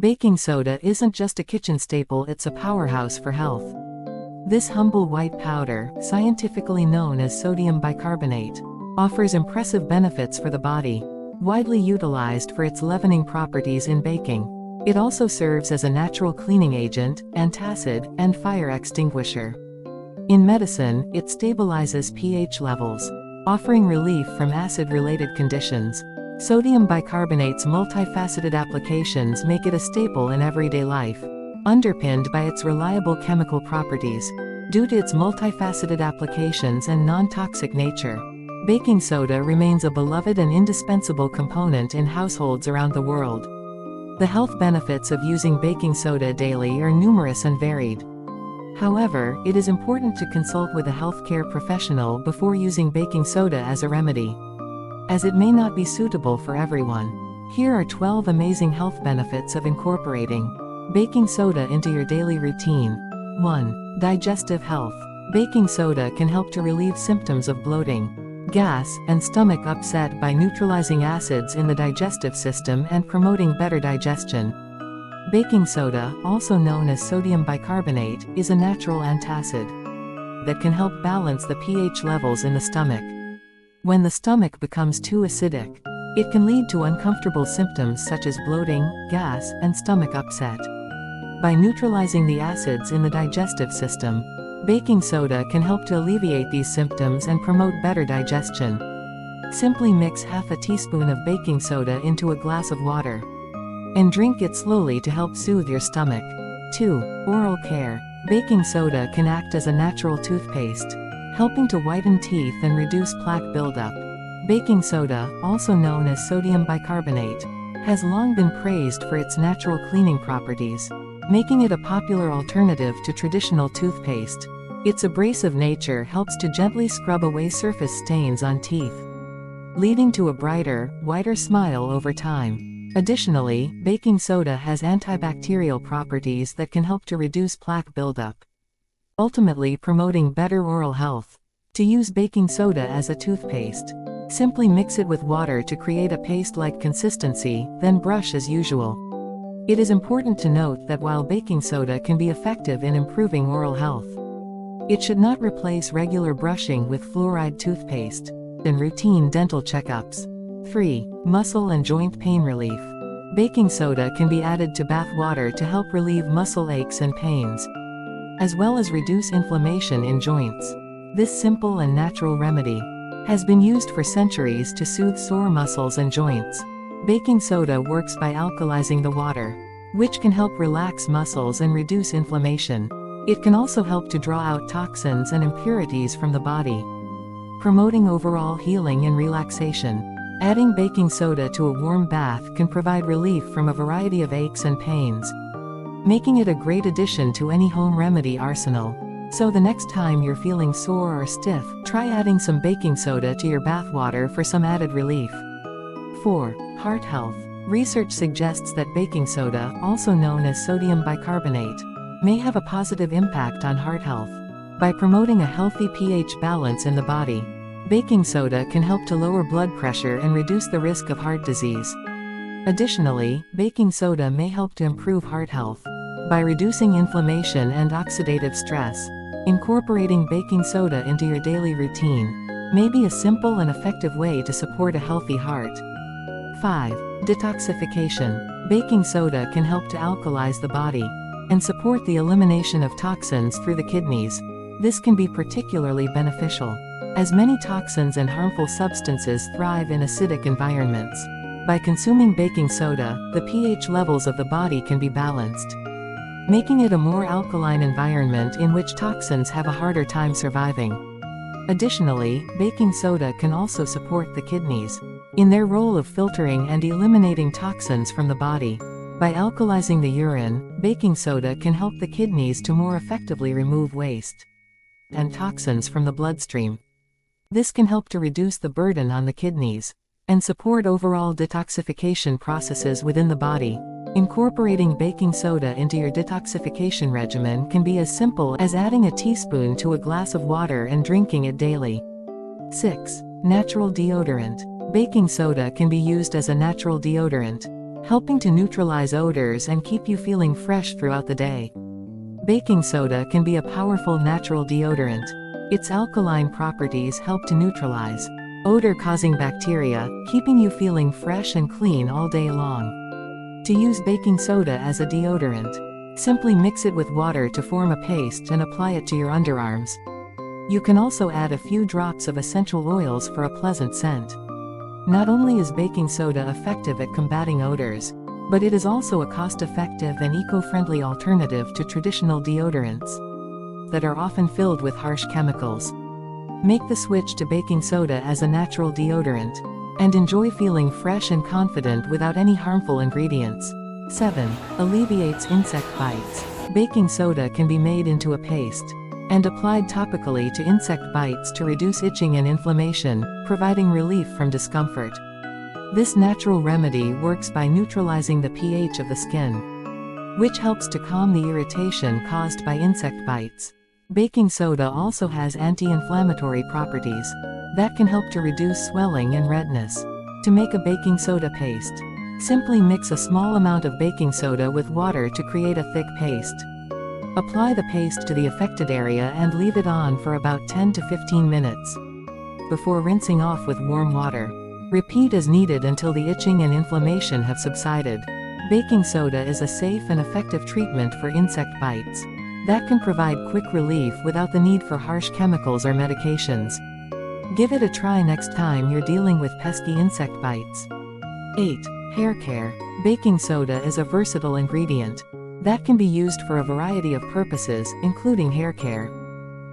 Baking soda isn't just a kitchen staple, it's a powerhouse for health. This humble white powder, scientifically known as sodium bicarbonate, offers impressive benefits for the body. Widely utilized for its leavening properties in baking, it also serves as a natural cleaning agent, antacid, and fire extinguisher. In medicine, it stabilizes pH levels, offering relief from acid-related conditions. Sodium bicarbonate's multifaceted applications make it a staple in everyday life, underpinned by its reliable chemical properties. Due to its multifaceted applications and non-toxic nature, baking soda remains a beloved and indispensable component in households around the world. The health benefits of using baking soda daily are numerous and varied. However, it is important to consult with a healthcare professional before using baking soda as a remedy, as it may not be suitable for everyone. Here are 12 amazing health benefits of incorporating baking soda into your daily routine. 1. Digestive health. Baking soda can help to relieve symptoms of bloating, gas, and stomach upset by neutralizing acids in the digestive system and promoting better digestion. Baking soda, also known as sodium bicarbonate, is a natural antacid that can help balance the pH levels in the stomach. When the stomach becomes too acidic, it can lead to uncomfortable symptoms such as bloating, gas, and stomach upset. By neutralizing the acids in the digestive system, baking soda can help to alleviate these symptoms and promote better digestion. Simply mix half a teaspoon of baking soda into a glass of water and drink it slowly to help soothe your stomach. 2. Oral care. Baking soda can act as a natural toothpaste, helping to whiten teeth and reduce plaque buildup. Baking soda, also known as sodium bicarbonate, has long been praised for its natural cleaning properties, making it a popular alternative to traditional toothpaste. Its abrasive nature helps to gently scrub away surface stains on teeth, leading to a brighter, whiter smile over time. Additionally, baking soda has antibacterial properties that can help to reduce plaque buildup, ultimately promoting better oral health. To use baking soda as a toothpaste, simply mix it with water to create a paste-like consistency, then brush as usual. It is important to note that while baking soda can be effective in improving oral health, it should not replace regular brushing with fluoride toothpaste and routine dental checkups. 3. Muscle and joint pain relief. Baking soda can be added to bath water to help relieve muscle aches and pains, as well as reduce inflammation in joints. This simple and natural remedy has been used for centuries to soothe sore muscles and joints. Baking soda works by alkalizing the water, which can help relax muscles and reduce inflammation. It can also help to draw out toxins and impurities from the body, promoting overall healing and relaxation. Adding baking soda to a warm bath can provide relief from a variety of aches and pains, making it a great addition to any home remedy arsenal. So the next time you're feeling sore or stiff, try adding some baking soda to your bath water for some added relief. 4. Heart health. Research suggests that baking soda, also known as sodium bicarbonate, may have a positive impact on heart health. By promoting a healthy pH balance in the body, baking soda can help to lower blood pressure and reduce the risk of heart disease. Additionally, baking soda may help to improve heart health by reducing inflammation and oxidative stress. Incorporating baking soda into your daily routine may be a simple and effective way to support a healthy heart. 5. Detoxification. Baking soda can help to alkalize the body and support the elimination of toxins through the kidneys. This can be particularly beneficial, as many toxins and harmful substances thrive in acidic environments. By consuming baking soda, the pH levels of the body can be balanced, making it a more alkaline environment in which toxins have a harder time surviving. Additionally, baking soda can also support the kidneys in their role of filtering and eliminating toxins from the body. By alkalizing the urine, baking soda can help the kidneys to more effectively remove waste and toxins from the bloodstream. This can help to reduce the burden on the kidneys and support overall detoxification processes within the body. Incorporating baking soda into your detoxification regimen can be as simple as adding a teaspoon to a glass of water and drinking it daily. 6. Natural deodorant. Baking soda can be used as a natural deodorant, helping to neutralize odors and keep you feeling fresh throughout the day. Baking soda can be a powerful natural deodorant. Its alkaline properties help to neutralize odor-causing bacteria, keeping you feeling fresh and clean all day long. To use baking soda as a deodorant, simply mix it with water to form a paste and apply it to your underarms. You can also add a few drops of essential oils for a pleasant scent. Not only is baking soda effective at combating odors, but it is also a cost-effective and eco-friendly alternative to traditional deodorants that are often filled with harsh chemicals. Make the switch to baking soda as a natural deodorant, and enjoy feeling fresh and confident without any harmful ingredients. 7. Alleviates insect bites. Baking soda can be made into a paste and applied topically to insect bites to reduce itching and inflammation, providing relief from discomfort. This natural remedy works by neutralizing the pH of the skin, which helps to calm the irritation caused by insect bites. Baking soda also has anti-inflammatory properties that can help to reduce swelling and redness. To make a baking soda paste, simply mix a small amount of baking soda with water to create a thick paste. Apply the paste to the affected area and leave it on for about 10 to 15 minutes before rinsing off with warm water. Repeat as needed until the itching and inflammation have subsided. Baking soda is a safe and effective treatment for insect bites that can provide quick relief without the need for harsh chemicals or medications. Give it a try next time you're dealing with pesky insect bites. 8. Hair care. Baking soda is a versatile ingredient that can be used for a variety of purposes, including hair care.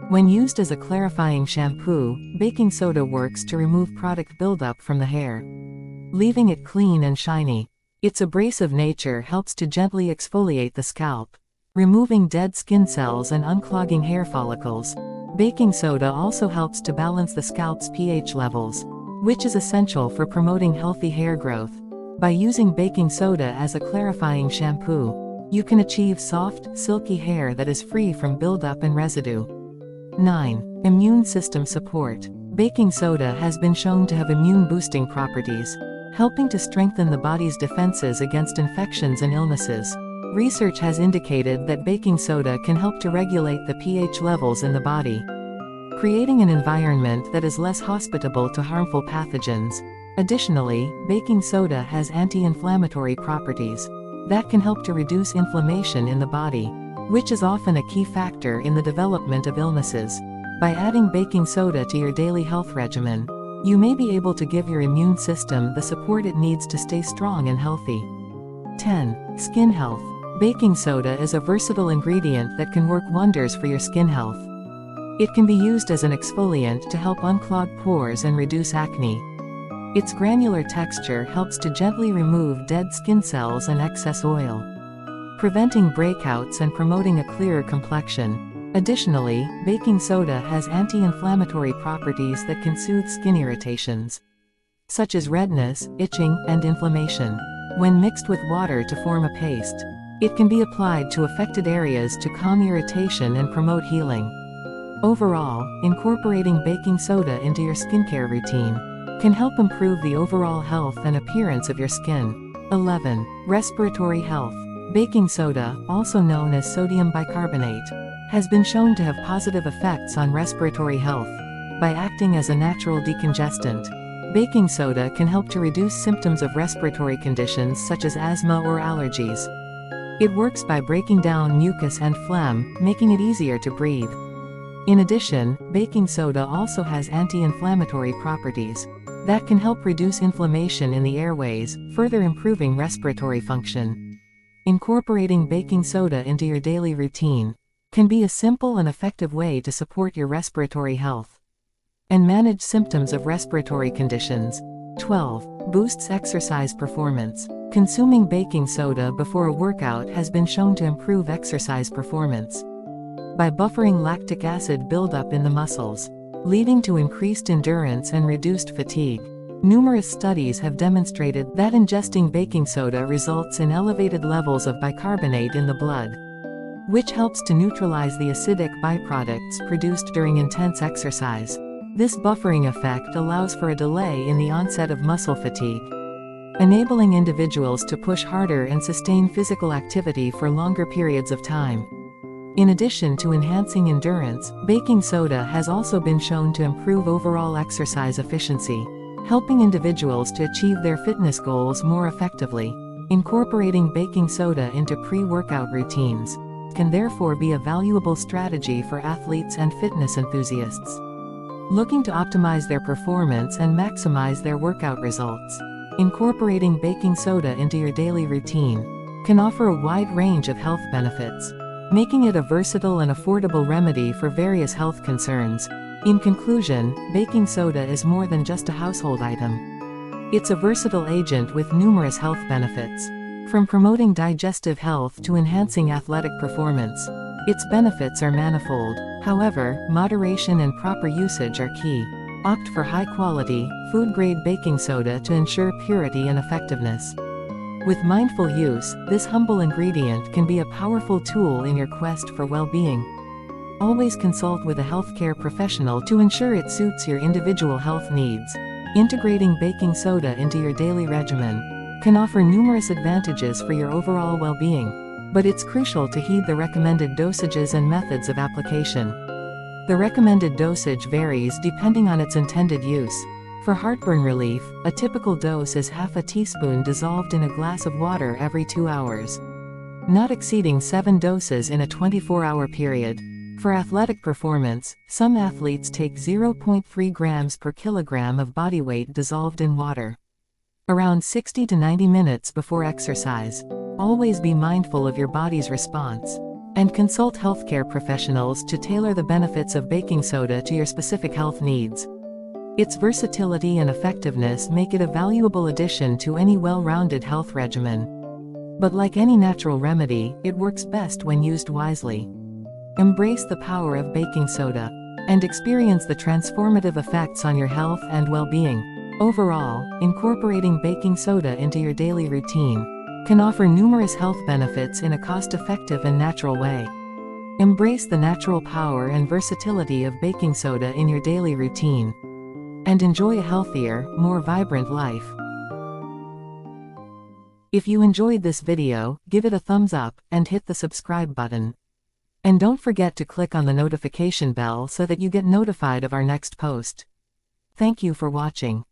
When used as a clarifying shampoo, baking soda works to remove product buildup from the hair, leaving it clean and shiny. Its abrasive nature helps to gently exfoliate the scalp, removing dead skin cells and unclogging hair follicles. Baking soda also helps to balance the scalp's pH levels, which is essential for promoting healthy hair growth. By using baking soda as a clarifying shampoo, you can achieve soft, silky hair that is free from buildup and residue. 9. Immune system support. Baking soda has been shown to have immune-boosting properties, helping to strengthen the body's defenses against infections and illnesses. Research has indicated that baking soda can help to regulate the pH levels in the body, creating an environment that is less hospitable to harmful pathogens. Additionally, baking soda has anti-inflammatory properties that can help to reduce inflammation in the body, which is often a key factor in the development of illnesses. By adding baking soda to your daily health regimen, you may be able to give your immune system the support it needs to stay strong and healthy. 10. Skin health. Baking soda is a versatile ingredient that can work wonders for your skin health. It can be used as an exfoliant to help unclog pores and reduce acne. Its granular texture helps to gently remove dead skin cells and excess oil, preventing breakouts and promoting a clearer complexion. Additionally, baking soda has anti-inflammatory properties that can soothe skin irritations, such as redness, itching, and inflammation. When mixed with water to form a paste, it can be applied to affected areas to calm irritation and promote healing. Overall, incorporating baking soda into your skincare routine can help improve the overall health and appearance of your skin. 11. Respiratory health. Baking soda, also known as sodium bicarbonate, has been shown to have positive effects on respiratory health by acting as a natural decongestant. Baking soda can help to reduce symptoms of respiratory conditions such as asthma or allergies. It works by breaking down mucus and phlegm, making it easier to breathe. In addition, baking soda also has anti-inflammatory properties that can help reduce inflammation in the airways, further improving respiratory function. Incorporating baking soda into your daily routine can be a simple and effective way to support your respiratory health and manage symptoms of respiratory conditions. 12. Boosts exercise performance. Consuming baking soda before a workout has been shown to improve exercise performance by buffering lactic acid buildup in the muscles, leading to increased endurance and reduced fatigue. Numerous studies have demonstrated that ingesting baking soda results in elevated levels of bicarbonate in the blood, which helps to neutralize the acidic byproducts produced during intense exercise. This buffering effect allows for a delay in the onset of muscle fatigue. enabling individuals to push harder and sustain physical activity for longer periods of time. In addition to enhancing endurance, baking soda has also been shown to improve overall exercise efficiency, helping individuals to achieve their fitness goals more effectively. Incorporating baking soda into pre-workout routines can therefore be a valuable strategy for athletes and fitness enthusiasts looking to optimize their performance and maximize their workout results. Incorporating baking soda into your daily routine can offer a wide range of health benefits, making it a versatile and affordable remedy for various health concerns. In conclusion, baking soda is more than just a household item. It's a versatile agent with numerous health benefits. From promoting digestive health to enhancing athletic performance, its benefits are manifold. However, moderation and proper usage are key. Opt for high-quality, food-grade baking soda to ensure purity and effectiveness. With mindful use, this humble ingredient can be a powerful tool in your quest for well-being. Always consult with a healthcare professional to ensure it suits your individual health needs. Integrating baking soda into your daily regimen can offer numerous advantages for your overall well-being, but it's crucial to heed the recommended dosages and methods of application. The recommended dosage varies depending on its intended use. For heartburn relief, a typical dose is half a teaspoon dissolved in a glass of water every 2 hours, not exceeding 7 doses in a 24-hour period. For athletic performance, some athletes take 0.3 grams per kilogram of body weight dissolved in water, around 60 to 90 minutes before exercise. Always be mindful of your body's response, and consult healthcare professionals to tailor the benefits of baking soda to your specific health needs. Its versatility and effectiveness make it a valuable addition to any well-rounded health regimen. But like any natural remedy, it works best when used wisely. Embrace the power of baking soda, and experience the transformative effects on your health and well-being. Overall, incorporating baking soda into your daily routine can offer numerous health benefits in a cost-effective and natural way. Embrace the natural power and versatility of baking soda in your daily routine, and enjoy a healthier, more vibrant life. If you enjoyed this video, give it a thumbs up, and hit the subscribe button. And don't forget to click on the notification bell so that you get notified of our next post. Thank you for watching.